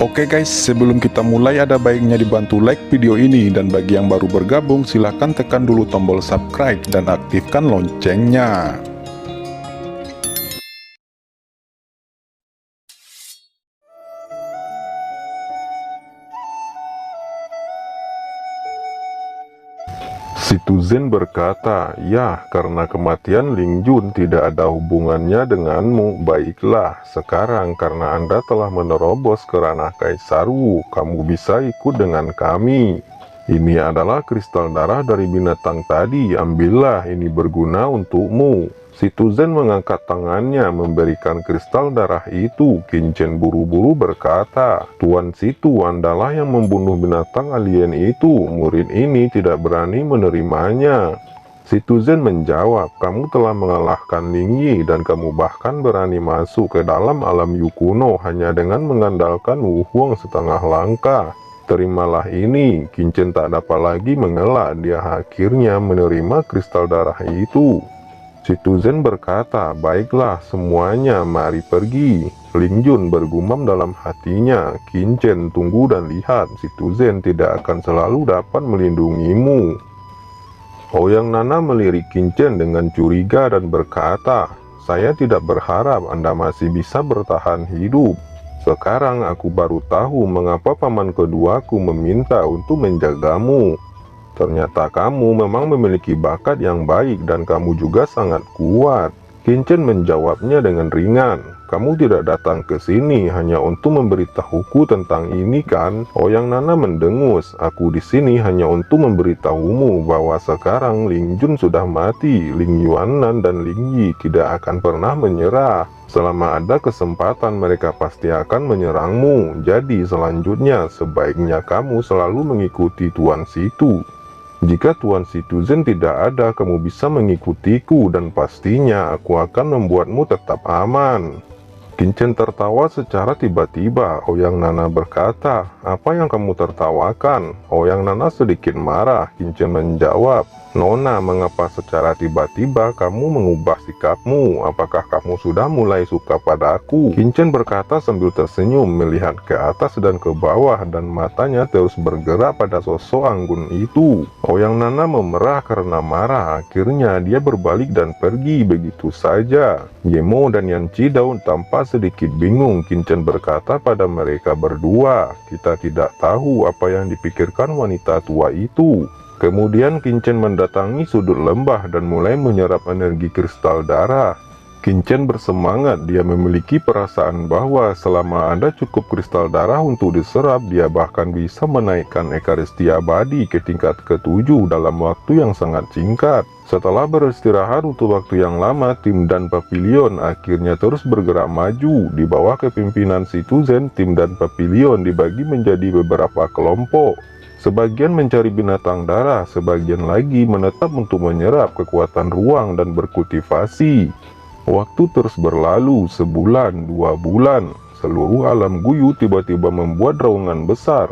Oke guys, sebelum kita mulai ada baiknya dibantu like video ini, dan bagi yang baru bergabung silahkan tekan dulu tombol subscribe dan aktifkan loncengnya. Situzen berkata, "Ya, karena kematian Ling Jun tidak ada hubungannya denganmu. Baiklah, sekarang karena Anda telah menerobos ke ranah Kaisar Wu, kamu bisa ikut dengan kami. Ini adalah kristal darah dari binatang tadi, ambillah, ini berguna untukmu." Situzen mengangkat tangannya memberikan kristal darah itu. Qin Chen buru-buru berkata, "Tuan Situ, Andalah yang membunuh binatang alien itu. Murid ini tidak berani menerimanya." Situzen menjawab, "Kamu telah mengalahkan Ling Yi dan kamu bahkan berani masuk ke dalam alam Yu kuno hanya dengan mengandalkan Wu Huang setengah langkah. Terimalah ini." Qin Chen tak dapat lagi mengelak, dia akhirnya menerima kristal darah itu. Situzen berkata, "Baiklah semuanya, mari pergi." Ling Jun bergumam dalam hatinya, "Qin Chen, tunggu dan lihat, Situzen tidak akan selalu dapat melindungimu." Ouyang Nana melirik Qin Chen dengan curiga dan berkata, "Saya tidak berharap Anda masih bisa bertahan hidup. Sekarang aku baru tahu mengapa paman keduaku meminta untuk menjagamu. Ternyata kamu memang memiliki bakat yang baik dan kamu juga sangat kuat." Qin Chen menjawabnya dengan ringan, "Kamu tidak datang ke sini hanya untuk memberitahuku tentang ini kan?" Ouyang Nana mendengus, "Aku di sini hanya untuk memberitahumu bahwa sekarang Ling Jun sudah mati. Ling Yuanan dan Ling Yi tidak akan pernah menyerah. Selama ada kesempatan mereka pasti akan menyerangmu. Jadi selanjutnya sebaiknya kamu selalu mengikuti Tuan Situ. Jika Tuan Situzen tidak ada, kamu bisa mengikutiku dan pastinya aku akan membuatmu tetap aman." Qin Chen tertawa secara tiba-tiba. Ouyang Nana berkata, "Apa yang kamu tertawakan?" Ouyang Nana sedikit marah. Qin Chen menjawab, "Nona, mengapa secara tiba-tiba kamu mengubah sikapmu? Apakah kamu sudah mulai suka padaku?" Qin Chen berkata sambil tersenyum, melihat ke atas dan ke bawah, dan matanya terus bergerak pada sosok anggun itu. Ouyang Nana memerah karena marah. Akhirnya dia berbalik dan pergi begitu saja. Yemo dan Yan Cidao tampak sedikit bingung. Qin Chen berkata pada mereka berdua, "Kita tidak tahu apa yang dipikirkan wanita tua itu." Kemudian Qin Chen mendatangi sudut lembah dan mulai menyerap energi kristal darah. Qin Chen bersemangat, dia memiliki perasaan bahwa selama ada cukup kristal darah untuk diserap, dia bahkan bisa menaikkan ekaristi abadi ke tingkat ke-7 dalam waktu yang sangat singkat. Setelah beristirahat untuk waktu yang lama, tim dan pavilion akhirnya terus bergerak maju. Di bawah kepimpinan Situzen, tim dan pavilion dibagi menjadi beberapa kelompok. Sebagian mencari binatang darah, sebagian lagi menetap untuk menyerap kekuatan ruang dan berkultivasi. Waktu terus berlalu, sebulan, 2 bulan. Seluruh alam Guyu tiba-tiba membuat raungan besar.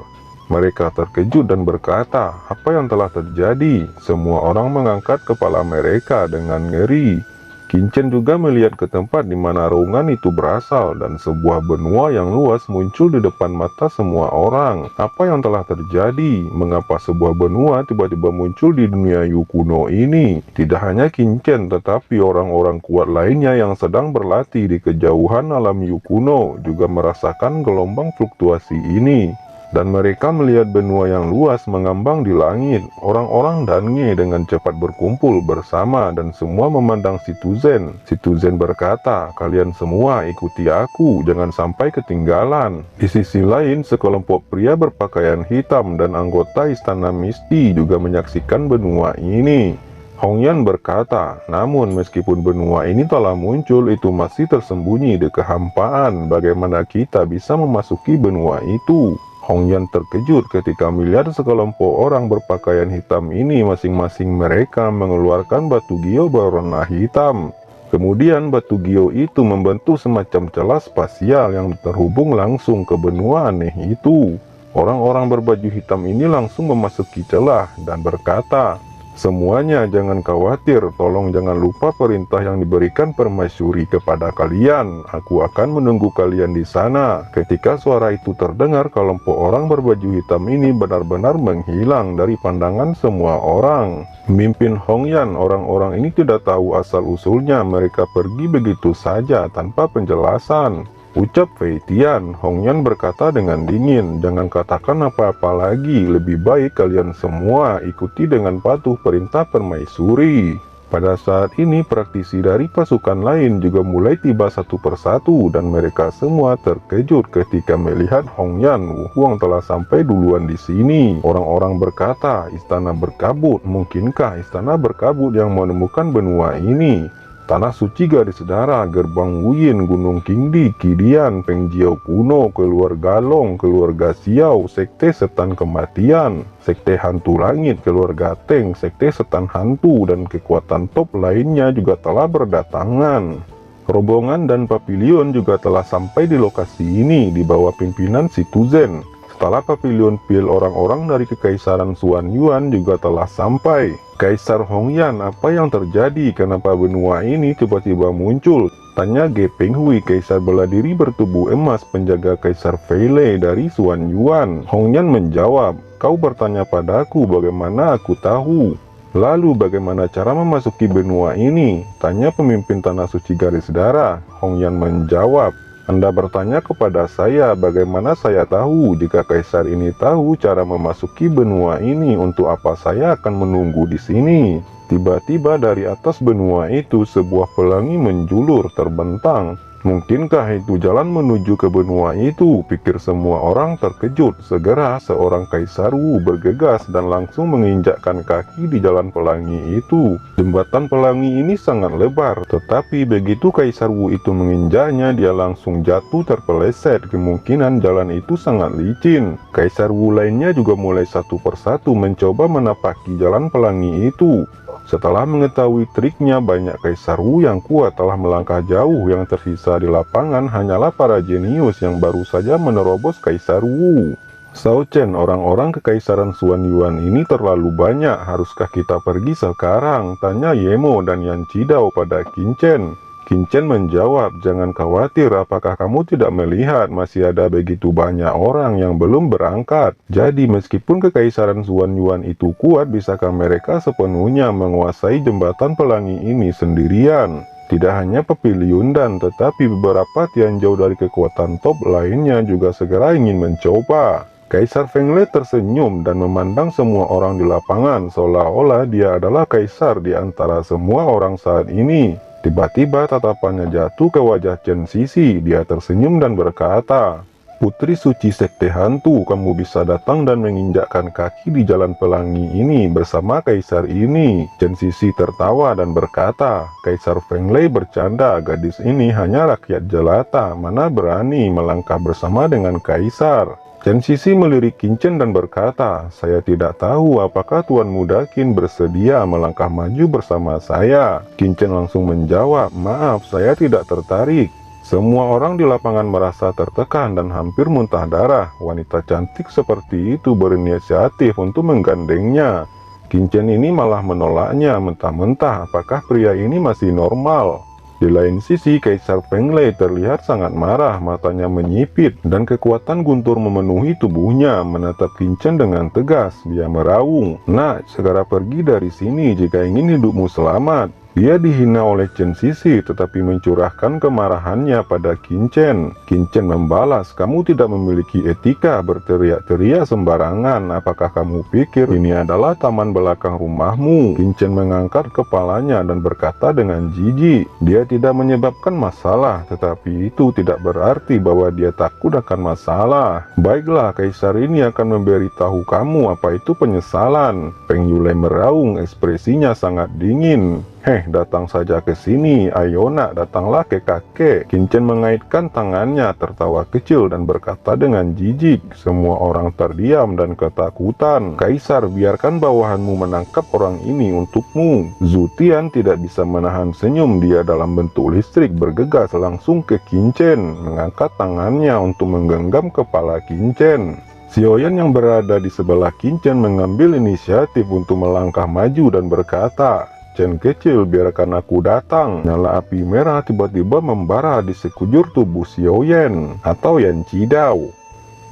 Mereka terkejut dan berkata, "Apa yang telah terjadi?" Semua orang mengangkat kepala mereka dengan ngeri. Qin Chen juga melihat ke tempat di mana raungan itu berasal, dan sebuah benua yang luas muncul di depan mata semua orang. Apa yang telah terjadi? Mengapa sebuah benua tiba-tiba muncul di dunia Yu kuno ini? Tidak hanya Qin Chen, tetapi orang-orang kuat lainnya yang sedang berlatih di kejauhan alam Yu kuno juga merasakan gelombang fluktuasi ini. Dan mereka melihat benua yang luas mengambang di langit. Orang-orang Dange dengan cepat berkumpul bersama dan semua memandang Situzen. Situzen berkata, "Kalian semua ikuti aku, jangan sampai ketinggalan." Di sisi lain, sekelompok pria berpakaian hitam dan anggota Istana Misti juga menyaksikan benua ini. Hong Yan berkata, "Namun meskipun benua ini telah muncul, itu masih tersembunyi di kehampaan. Bagaimana kita bisa memasuki benua itu?" Hong Yan terkejut ketika melihat sekelompok orang berpakaian hitam ini. Masing-masing mereka mengeluarkan batu gio berwarna hitam. Kemudian batu gio itu membentuk semacam celah spasial yang terhubung langsung ke benua aneh itu. Orang-orang berbaju hitam ini langsung memasuki celah dan berkata, Semuanya jangan khawatir, tolong jangan lupa perintah yang diberikan permaisuri kepada kalian. Aku akan menunggu kalian di sana." Ketika suara itu terdengar, kelompok orang berbaju hitam ini benar-benar menghilang dari pandangan semua orang. Pemimpin Hongyan, orang-orang ini tidak tahu asal-usulnya, mereka pergi begitu saja tanpa penjelasan. Ucap Fei Tian, Hongyan berkata dengan dingin, "Jangan katakan apa-apa lagi, lebih baik kalian semua ikuti dengan patuh perintah permaisuri." Pada saat ini praktisi dari pasukan lain juga mulai tiba satu persatu dan mereka semua terkejut ketika melihat Hongyan. Wu Huang telah sampai duluan di sini. Orang-orang berkata, "Istana berkabut, mungkinkah istana berkabut yang menemukan benua ini?" Tanah Suci Garis Darah, Gerbang Wuyin, Gunung Qingdi, Kidian, Pengjiao kuno, keluarga Long, keluarga Xiao, Sekte Setan Kematian, Sekte Hantu Langit, keluarga Teng, Sekte Setan Hantu, dan kekuatan top lainnya juga telah berdatangan. Rombongan dan Papilion juga telah sampai di lokasi ini di bawah pimpinan Situzen. Setelah Papilion Pil, orang-orang dari Kekaisaran Xuan Yuan juga telah sampai. "Kaisar Hongyan, apa yang terjadi? Kenapa benua ini tiba-tiba muncul?" tanya Ge Penghui, kaisar bela diri bertubuh emas penjaga Kaisar Feilei dari Xuan Yuan. Hongyan menjawab, "Kau bertanya padaku, bagaimana aku tahu? Lalu bagaimana cara memasuki benua ini?" tanya pemimpin Tanah Suci Garis Darah. Hongyan menjawab, "Anda bertanya kepada saya, bagaimana saya tahu? Jika kaisar ini tahu cara memasuki benua ini, untuk apa saya akan menunggu di sini?" Tiba-tiba dari atas benua itu sebuah pelangi menjulur terbentang. "Mungkinkah itu jalan menuju ke benua itu?" pikir semua orang terkejut. Segera seorang Kaisar Wu bergegas dan langsung menginjakkan kaki di jalan pelangi itu. Jembatan pelangi ini sangat lebar, tetapi begitu Kaisar Wu itu menginjaknya, dia langsung jatuh terpeleset. Kemungkinan jalan itu sangat licin. Kaisar Wu lainnya juga mulai satu persatu mencoba menapaki jalan pelangi itu. Setelah mengetahui triknya, banyak Kaisar Wu yang kuat telah melangkah jauh. Yang tersisa di lapangan hanyalah para jenius yang baru saja menerobos Kaisar Wu. "Shao Chen, orang-orang Kekaisaran Xuan Yuan ini terlalu banyak. Haruskah kita pergi sekarang?" tanya Yemo dan Yan Cidao pada Qin Chen. Qin Chen menjawab, "Jangan khawatir, apakah kamu tidak melihat masih ada begitu banyak orang yang belum berangkat? Jadi meskipun Kekaisaran Xuan Yuan itu kuat, bisakah mereka sepenuhnya menguasai jembatan pelangi ini sendirian?" Tidak hanya Papilion dan tetapi beberapa Tianzhou dari kekuatan top lainnya juga segera ingin mencoba. Kaisar Fenglei tersenyum dan memandang semua orang di lapangan seolah-olah dia adalah kaisar di antara semua orang saat ini. Tiba-tiba tatapannya jatuh ke wajah Chen Sisi. Dia tersenyum dan berkata, "Putri suci Sekte Hantu, kamu bisa datang dan menginjakkan kaki di jalan pelangi ini bersama kaisar ini." Chen Sisi tertawa dan berkata, "Kaisar Fenglei bercanda, gadis ini hanya rakyat jelata, mana berani melangkah bersama dengan kaisar." Chen Sisi melirik Qin Chen dan berkata, "Saya tidak tahu apakah Tuan Muda Qin bersedia melangkah maju bersama saya." Qin Chen langsung menjawab, "Maaf, saya tidak tertarik." Semua orang di lapangan merasa tertekan dan hampir muntah darah. Wanita cantik seperti itu berinisiatif untuk menggandengnya. Qin Chen ini malah menolaknya, mentah-mentah apakah pria ini masih normal. Di lain sisi, Kaisar Fenglei terlihat sangat marah, matanya menyipit, dan kekuatan guntur memenuhi tubuhnya. Menatap Qin Chen dengan tegas, dia meraung, "Nak, segera pergi dari sini jika ingin hidupmu selamat." Dia dihina oleh Chen Sisi, tetapi mencurahkan kemarahannya pada Qin Chen. Qin Chen membalas, "Kamu tidak memiliki etika berteriak-teriak sembarangan. Apakah kamu pikir ini adalah taman belakang rumahmu?" Qin Chen mengangkat kepalanya dan berkata dengan jijik, "Dia tidak menyebabkan masalah, tetapi itu tidak berarti bahwa dia takut akan masalah. Baiklah, kaisar ini akan memberitahu kamu apa itu penyesalan." Peng Yulei meraung, ekspresinya sangat dingin. Datang saja ke sini, ayo nak, datanglah ke kakek." Qin Chen mengaitkan tangannya, tertawa kecil dan berkata dengan jijik. Semua orang terdiam dan ketakutan. "Kaisar, biarkan bawahanmu menangkap orang ini untukmu." Zhu Tian tidak bisa menahan senyum. Dia dalam bentuk listrik bergegas langsung ke Qin Chen, mengangkat tangannya untuk menggenggam kepala Qin Chen. Xiaoyan yang berada di sebelah Qin Chen mengambil inisiatif untuk melangkah maju dan berkata, "Chen kecil, biarkan aku datang." Nyala api merah tiba-tiba membara di sekujur tubuh Xiaoyan atau Yan Qidao.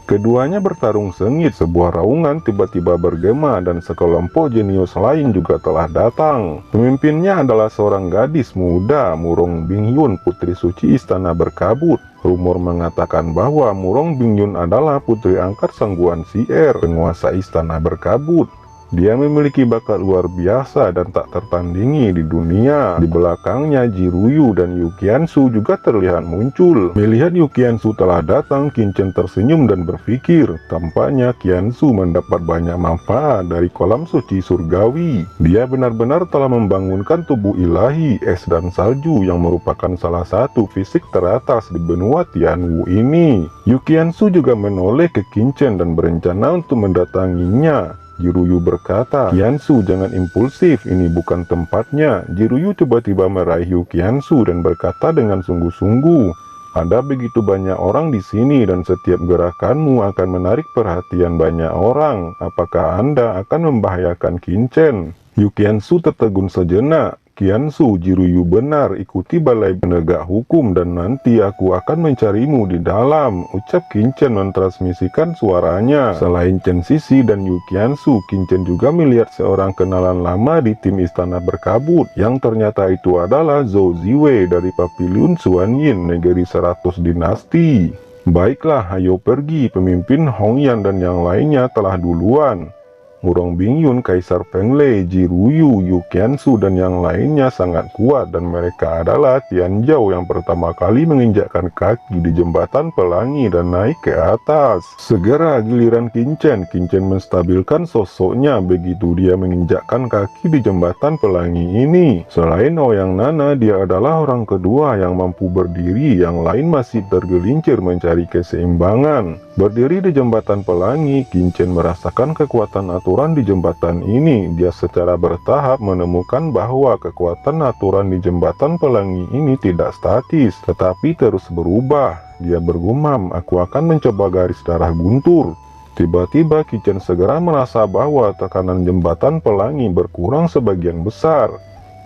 Keduanya bertarung sengit, sebuah raungan tiba-tiba bergema dan sekelompok jenius lain juga telah datang. Pemimpinnya adalah seorang gadis muda, Murong Bingyun, putri suci istana berkabut. Rumor mengatakan bahwa Murong Bingyun adalah putri angkat Sang Guan Xier, penguasa istana berkabut. Dia memiliki bakat luar biasa dan tak tertandingi di dunia. Di belakangnya Jiruyu dan Yu Qiansu juga terlihat muncul. Melihat Yu Qiansu telah datang, Qin Chen tersenyum dan berpikir, tampaknya Qiansu mendapat banyak manfaat dari kolam suci surgawi. Dia benar-benar telah membangunkan tubuh ilahi, es dan salju yang merupakan salah satu fisik teratas di benua Tianwu ini. Yu Qiansu juga menoleh ke Qin Chen dan berencana untuk mendatanginya. Jiruyu berkata, "Qiansu, jangan impulsif, ini bukan tempatnya." Jiruyu tiba-tiba meraih Yu Qiansu dan berkata dengan sungguh-sungguh, "Ada begitu banyak orang di sini dan setiap gerakanmu akan menarik perhatian banyak orang. Apakah Anda akan membahayakan Qin Chen?" Yu Qiansu tertegun sejenak. "Qiansu, Jiruyu benar, ikuti balai penegak hukum dan nanti aku akan mencarimu di dalam," ucap Qin Chen mentransmisikan suaranya. Selain Chen Sisi dan Yu Qiansu, Qin Chen juga melihat seorang kenalan lama di tim istana berkabut, yang ternyata itu adalah Zhou Ziwei dari Paviliun Xuanyin, negeri 100 dinasti. "Baiklah, ayo pergi, pemimpin Hongyan dan yang lainnya telah duluan." Murong Bingyun, Kaisar Fenglei, Jiruyu, Yu Qiansu dan yang lainnya sangat kuat dan mereka adalah Tianzhou yang pertama kali menginjakkan kaki di jembatan pelangi dan naik ke atas. Segera giliran Qin Chen. Qin Chen menstabilkan sosoknya begitu dia menginjakkan kaki di jembatan pelangi ini. Selain Ouyang Nana, dia adalah orang kedua yang mampu berdiri, yang lain masih tergelincir mencari keseimbangan. Berdiri di jembatan pelangi, Qin Chen merasakan kekuatan aturan di jembatan ini. Dia secara bertahap menemukan bahwa kekuatan aturan di jembatan pelangi ini tidak statis, tetapi terus berubah. Dia bergumam, "Aku akan mencoba garis darah guntur." Tiba-tiba Qin Chen segera merasa bahwa tekanan jembatan pelangi berkurang sebagian besar.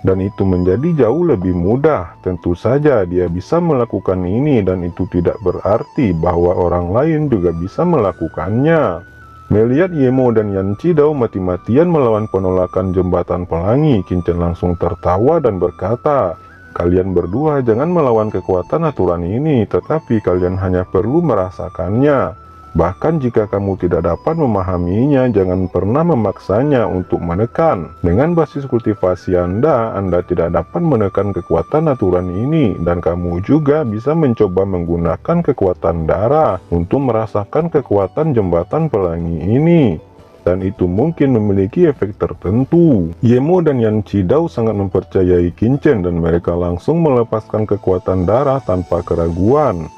Dan itu menjadi jauh lebih mudah. Tentu saja dia bisa melakukan ini dan itu tidak berarti bahwa orang lain juga bisa melakukannya. Melihat Yemo dan Yan Qidao mati-matian melawan penolakan jembatan pelangi, Qin Chen langsung tertawa dan berkata, "Kalian berdua jangan melawan kekuatan aturan ini, tetapi kalian hanya perlu merasakannya. Bahkan jika kamu tidak dapat memahaminya, jangan pernah memaksanya untuk menekan. Dengan basis kultivasi Anda tidak dapat menekan kekuatan aturan ini, dan kamu juga bisa mencoba menggunakan kekuatan darah untuk merasakan kekuatan jembatan pelangi ini. Dan itu mungkin memiliki efek tertentu." Yemo dan Yan Qidao sangat mempercayai Qin Chen dan mereka langsung melepaskan kekuatan darah tanpa keraguan.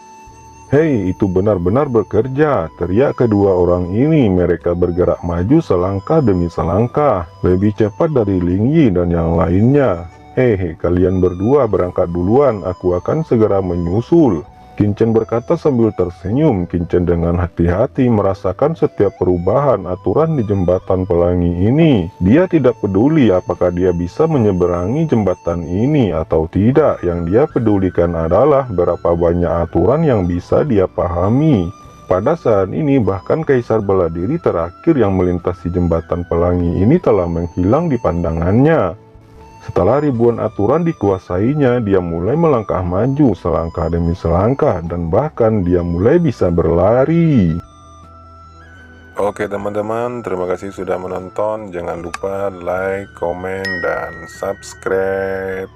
"Hei, itu benar-benar bekerja," teriak kedua orang ini. Mereka bergerak maju selangkah demi selangkah, lebih cepat dari Ling Yi dan yang lainnya. "Hei, kalian berdua berangkat duluan, aku akan segera menyusul," Qin Chen berkata sambil tersenyum. Qin Chen dengan hati-hati merasakan setiap perubahan aturan di jembatan pelangi ini. Dia tidak peduli apakah dia bisa menyeberangi jembatan ini atau tidak. Yang dia pedulikan adalah berapa banyak aturan yang bisa dia pahami. Pada saat ini bahkan Kaisar Bela Diri terakhir yang melintasi jembatan pelangi ini telah menghilang di pandangannya. Setelah ribuan aturan dikuasainya, dia mulai melangkah maju selangkah demi selangkah dan bahkan dia mulai bisa berlari. Oke teman-teman, terima kasih sudah menonton. Jangan lupa like, komen, dan subscribe.